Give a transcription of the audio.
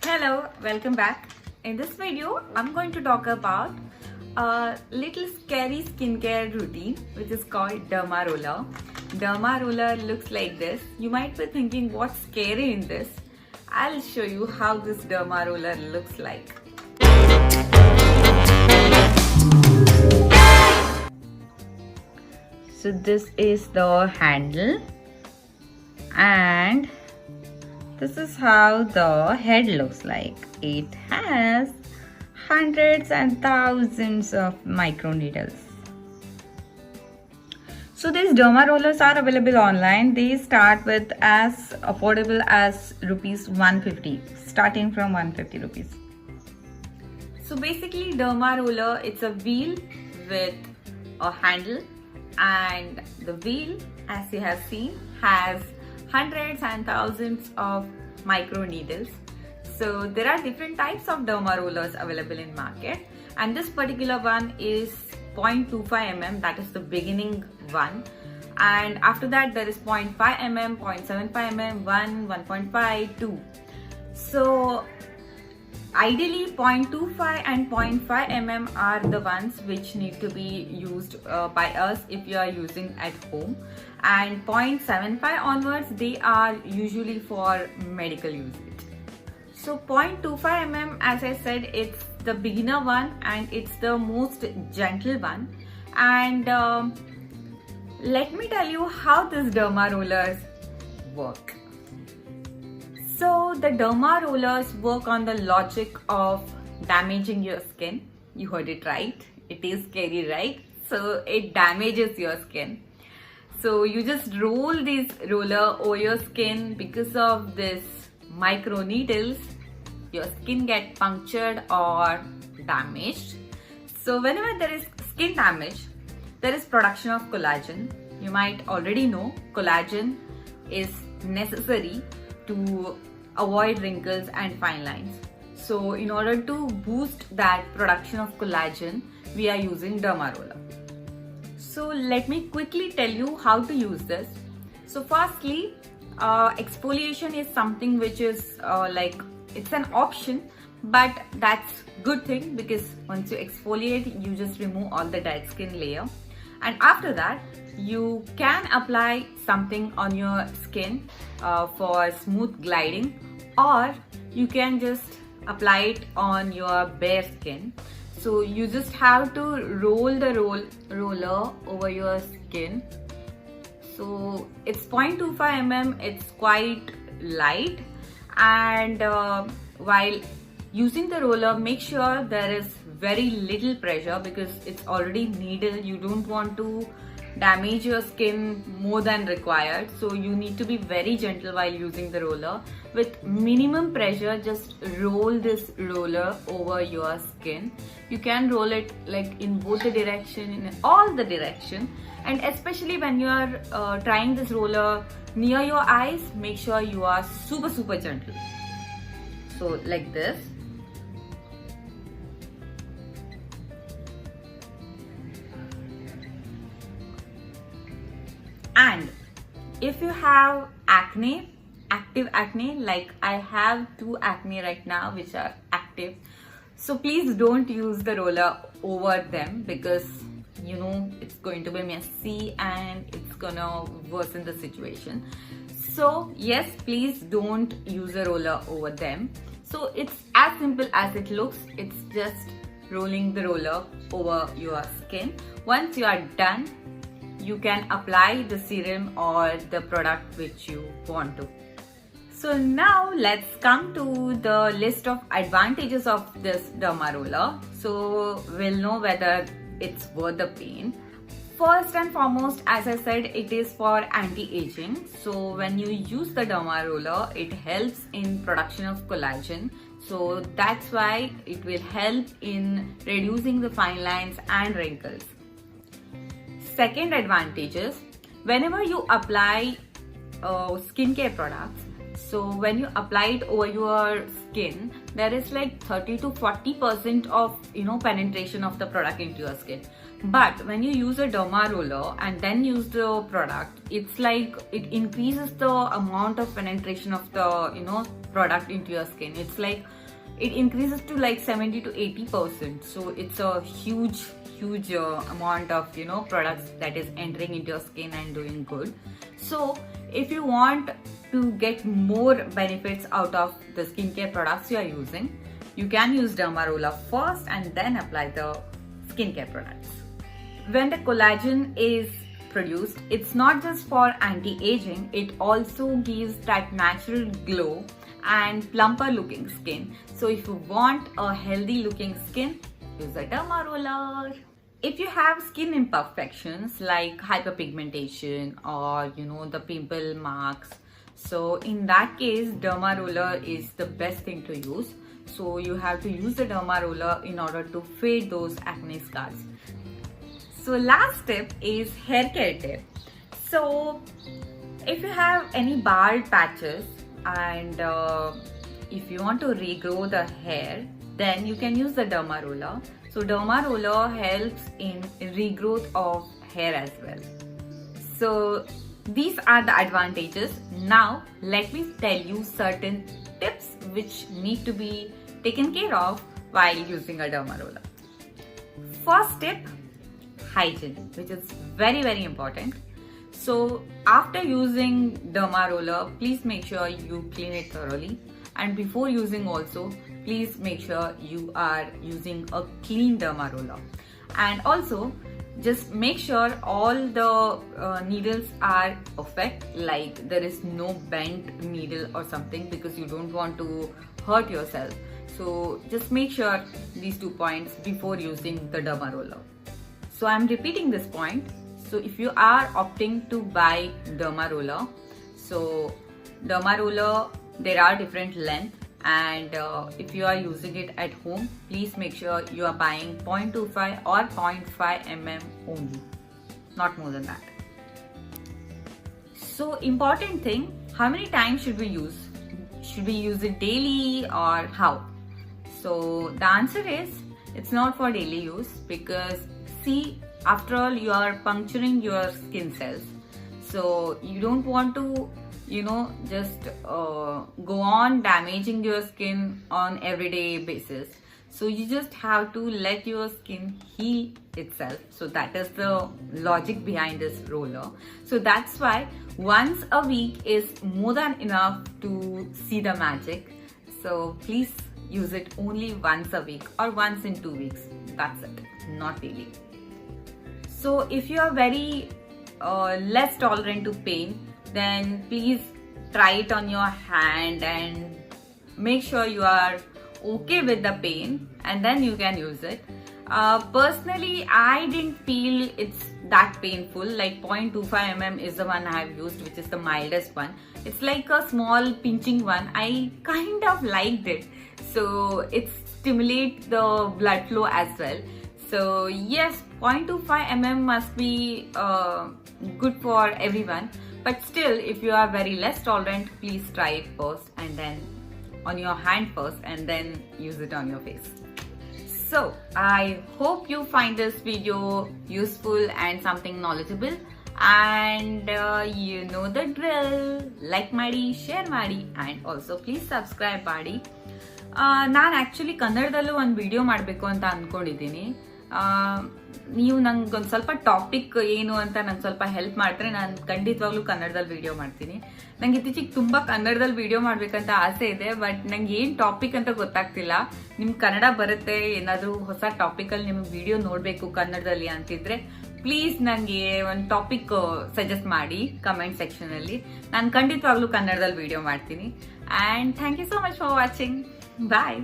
Hello, welcome back. In this video, I'm going to talk about a little scary skincare routine which is called Derma Roller. Derma Roller looks like this. You might be thinking what's scary in this. I'll show you how this Derma Roller looks like. So this is the handle and this is how the head looks like. It has hundreds and thousands of micro needles. So these derma rollers are available online. They start with as affordable as rupees 150, starting from 150 rupees. So basically derma roller, it's a wheel with a handle, and the wheel, as you have seen, has hundreds and thousands of micro needles. So there are different types of derma rollers available in market, and this particular one is 0.25 mm, that is the beginning one, and after that there is 0.5 mm, 0.75 mm, 1, 1.5, 2. So ideally 0.25 and 0.5 mm are the ones which need to be used by us if you are using at home, and 0.75 onwards they are usually for medical usage. So 0.25 mm, as I said, it's the beginner one and it's the most gentle one, and let me tell you how these derma rollers work. So the derma rollers work on the logic of damaging your skin. You heard it right. It is scary, right? So it damages your skin. So you just roll this roller over your skin. Because of this micro needles, your skin gets punctured or damaged. So whenever there is skin damage, there is production of collagen. You might already know collagen is necessary to avoid wrinkles and fine lines. So in order to boost that production of collagen, we are using derma roller. So let me quickly tell you how to use this. So firstly, exfoliation is something which is it's an option, but that's good thing because once you exfoliate, you just remove all the dead skin layer, and after that you can apply something on your skin for smooth gliding, or you can just apply it on your bare skin. So you just have to roll the roller over your skin. So it's 0.25 mm, it's quite light, and while using the roller, make sure there is very little pressure because it's already needle. You don't want to damage your skin more than required, so you need to be very gentle while using the roller. With minimum pressure, just roll this roller over your skin. You can roll it like in both the direction, in all the direction, and especially when you are trying this roller near your eyes, make sure you are super gentle. So like this. And if you have acne, active acne, like I have 2 acne right now which are active, so please don't use the roller over them because you know it's going to be messy and it's gonna worsen the situation. So yes, please don't use a roller over them. So it's as simple as it looks. It's just rolling the roller over your skin. Once you are done, you can apply the serum or the product which you want to. So now let's come to the list of advantages of this derma roller. So we'll know whether it's worth the pain. First and foremost, as I said, it is for anti-aging. So when you use the derma roller, it helps in production of collagen. So that's why it will help in reducing the fine lines and wrinkles. Second advantage is whenever you apply skincare products, so when you apply it over your skin, there is like 30 to 40% of penetration of the product into your skin. But when you use a derma roller and then use the product, it's like it increases the amount of penetration of the product into your skin. It's like it increases to like 70 to 80%. So it's a huge amount of products that is entering into your skin and doing good. So if you want to get more benefits out of the skincare products you are using, you can use Dermaroller first and then apply the skincare products. When the collagen is produced, it's not just for anti-aging, it also gives that natural glow and plumper looking skin. So if you want a healthy looking skin, use a Dermaroller. If you have skin imperfections like hyperpigmentation or the pimple marks, so in that case Dermaroller is the best thing to use. So you have to use the Dermaroller in order to fade those acne scars. So last tip is hair care tip. So if you have any bald patches and if you want to regrow the hair, then you can use the Dermaroller. So Dermaroller helps in regrowth of hair as well. So these are the advantages. Now let me tell you certain tips which need to be taken care of while using a Dermaroller. First tip, hygiene, which is very important. So after using Dermaroller, please make sure you clean it thoroughly, and before using also, please make sure you are using a clean Dermaroller. And also just make sure all the needles are perfect, like there is no bent needle or something, because you don't want to hurt yourself. So just make sure these 2 points before using the Dermaroller. So I'm repeating this point. So if you are opting to buy Dermaroller, so Dermaroller, there are different lengths, and if you are using it at home, please make sure you are buying 0.25 or 0.5 mm only, not more than that. So important thing, how many times should we use? Should we use it daily or how? So the answer is, it's not for daily use, because see, after all, you are puncturing your skin cells. So you don't want to just go on damaging your skin on everyday basis. So you just have to let your skin heal itself. So that is the logic behind this roller. So that's why once a week is more than enough to see the magic. So please use it only once a week or once in 2 weeks. That's it, not daily. So if you are very less tolerant to pain, then please try it on your hand and make sure you are okay with the pain, and then you can use it. Personally, I didn't feel it's that painful. Like 0.25 mm is the one I have used, which is the mildest one. It's like a small pinching one. I kind of liked it. So it stimulates the blood flow as well. So yes, 0.25 mm must be good for everyone. But still, if you are very less tolerant, please try it first, and then on your hand first, and then use it on your face. So I hope you find this video useful and something knowledgeable. And you know the drill. Like ಮಾಡಿ, share ಮಾಡಿ, and also please subscribe ಮಾಡಿ. ನಾನು actually ಕನ್ನಡದಲ್ಲೂ ಒಂದು video ಮಾಡಬೇಕು ಅಂತ ಅಂದ್ಕೊಂಡಿದ್ದೀನಿ. ನೀವು ನಂಗೊಂದು ಸ್ವಲ್ಪ ಟಾಪಿಕ್ ಏನು ಅಂತ ನಂಗೆ ಸ್ವಲ್ಪ ಹೆಲ್ಪ್ ಮಾಡಿದ್ರೆ ನಾನು ಖಂಡಿತವಾಗ್ಲೂ ಕನ್ನಡದಲ್ಲಿ ವಿಡಿಯೋ ಮಾಡ್ತೀನಿ. ನಂಗೆ ಇತ್ತೀಚೆಗೆ ತುಂಬ ಕನ್ನಡದಲ್ಲಿ ವಿಡಿಯೋ ಮಾಡ್ಬೇಕಂತ ಆಸೆ ಇದೆ, ಬಟ್ ನಂಗೆ ಏನು ಟಾಪಿಕ್ ಅಂತ ಗೊತ್ತಾಗ್ತಿಲ್ಲ. ನಿಮ್ಗೆ ಕನ್ನಡ ಬರುತ್ತೆ, ಏನಾದರೂ ಹೊಸ ಟಾಪಿಕಲ್ಲಿ ನಿಮಗೆ ವಿಡಿಯೋ ನೋಡಬೇಕು ಕನ್ನಡದಲ್ಲಿ ಅಂತಿದ್ರೆ ಪ್ಲೀಸ್ ನನಗೆ ಒಂದು ಟಾಪಿಕ್ ಸಜೆಸ್ಟ್ ಮಾಡಿ ಕಮೆಂಟ್ ಸೆಕ್ಷನಲ್ಲಿ. ನಾನು ಖಂಡಿತವಾಗ್ಲೂ ಕನ್ನಡದಲ್ಲಿ ವಿಡಿಯೋ ಮಾಡ್ತೀನಿ. And thank you so much for watching. Bye.